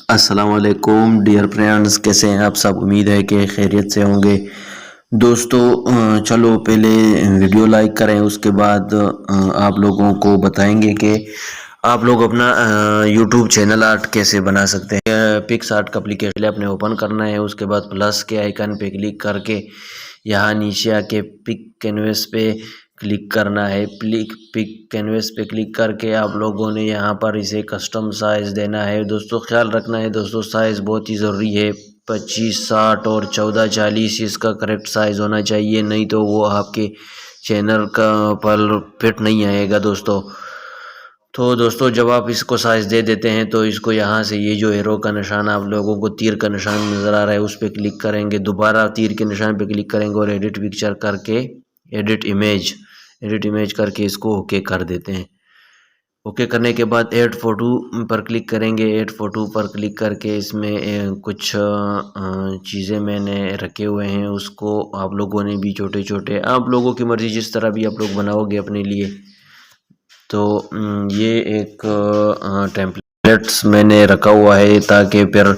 अस्सलाम वालेकुम dear friends, कैसे हैं आप सब। उम्मीद है कि खैरियत से होंगे। दोस्तों चलो पहले वीडियो लाइक करें, उसके बाद आप लोगों को बताएंगे कि आप लोग अपना यूट्यूब चैनल आर्ट कैसे बना सकते हैं। पिक्स आर्ट का एप्लीकेशन अपने ओपन करना है, उसके बाद प्लस के आइकन पे क्लिक करके यहाँ नीचे आके पिक कैनवस पे क्लिक करना है। पिक कैनवस पे क्लिक करके आप लोगों ने यहाँ पर इसे कस्टम साइज़ देना है। दोस्तों ख्याल रखना है दोस्तों, साइज़ बहुत ही ज़रूरी है। 25, 60 और 14, 40 इसका करेक्ट साइज़ होना चाहिए, नहीं तो वो आपके चैनल का पर फिट नहीं आएगा दोस्तों। तो दोस्तों जब आप इसको साइज़ दे देते हैं तो इसको यहाँ से ये जो एरो का निशान आप लोगों को तीर का निशान नज़र आ रहा है, उस पर क्लिक करेंगे। दोबारा तीर के निशान पे क्लिक करेंगे और एडिट पिक्चर करके एडिट इमेज करके इसको ओके कर देते हैं। ओके करने के बाद ऐड फोटो पर क्लिक करेंगे। ऐड फोटो पर क्लिक करके इसमें कुछ चीज़ें मैंने रखे हुए हैं, उसको आप लोगों ने भी छोटे छोटे, आप लोगों की मर्ज़ी जिस तरह भी आप लोग बनाओगे अपने लिए। तो ये एक टेम्पलेट्स मैंने रखा हुआ है ताकि फिर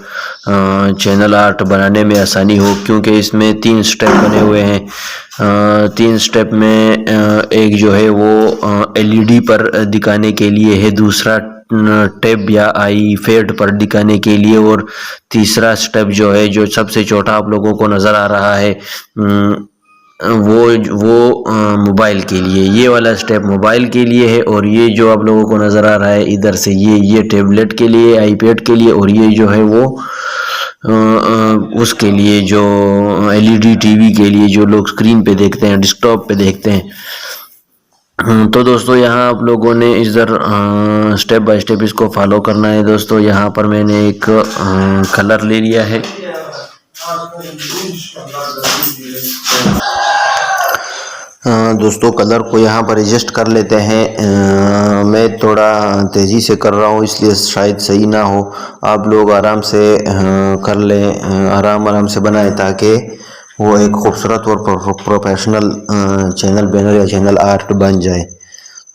चैनल आर्ट बनाने में आसानी हो, क्योंकि इसमें 3 स्टेप बने हुए हैं। 3 स्टेप में एक जो है वो एलईडी पर दिखाने के लिए है, दूसरा टैब या आई फेड पर दिखाने के लिए, और तीसरा स्टेप जो है, जो सबसे छोटा आप लोगों को नज़र आ रहा है, वो मोबाइल के लिए। ये वाला स्टेप मोबाइल के लिए है, और ये जो आप लोगों को नज़र आ रहा है इधर से ये टैबलेट के लिए, आईपैड के लिए, और ये जो है वो उसके लिए जो एलईडी टीवी के लिए, जो लोग स्क्रीन पे देखते हैं, डेस्कटॉप पे देखते हैं। तो दोस्तों यहाँ आप लोगों ने इधर स्टेप बाय स्टेप इसको फॉलो करना है। दोस्तों यहाँ पर मैंने एक कलर ले लिया है। दोस्तों कलर को यहाँ पर एडजस्ट कर लेते हैं। मैं थोड़ा तेज़ी से कर रहा हूँ इसलिए शायद सही ना हो, आप लोग आराम से कर लें, आराम से बनाएं ताकि वो एक खूबसूरत और प्रोफेशनल चैनल बैनर या चैनल आर्ट बन जाए।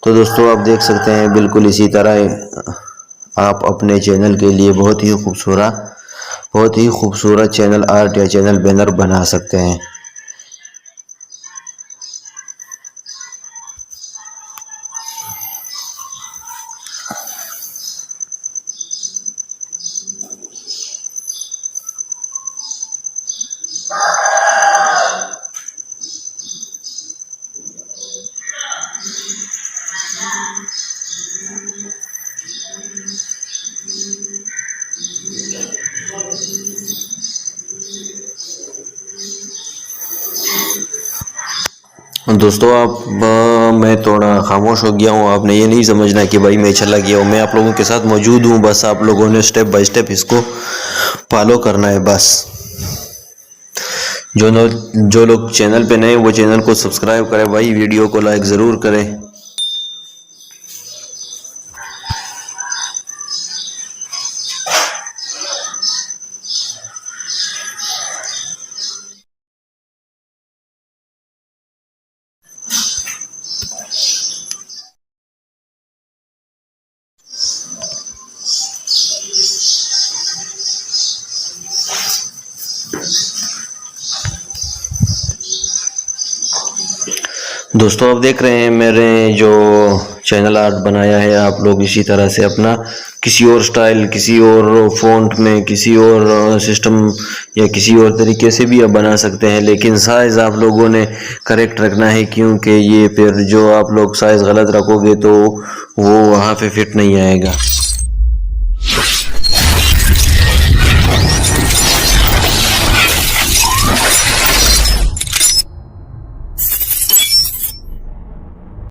तो दोस्तों आप देख सकते हैं बिल्कुल इसी तरह आप अपने चैनल के लिए बहुत ही खूबसूरत चैनल आर्ट या चैनल बैनर बना सकते हैं। दोस्तों मैं थोड़ा खामोश हो गया हूँ, आपने ये नहीं समझना कि भाई मैं चला गया हूँ, मैं आप लोगों के साथ मौजूद हूँ। बस आप लोगों ने स्टेप बाय स्टेप इसको फॉलो करना है। बस जो लोग चैनल पे नए वो चैनल को सब्सक्राइब करें भाई, वीडियो को लाइक ज़रूर करें। दोस्तों आप देख रहे हैं मेरे जो चैनल आर्ट बनाया है, आप लोग इसी तरह से अपना किसी और स्टाइल, किसी और फ़ॉन्ट में, किसी और सिस्टम या किसी और तरीके से भी आप बना सकते हैं, लेकिन साइज़ आप लोगों ने करेक्ट रखना है, क्योंकि ये फिर जो आप लोग साइज़ गलत रखोगे तो वो वहाँ पे फिट नहीं आएगा।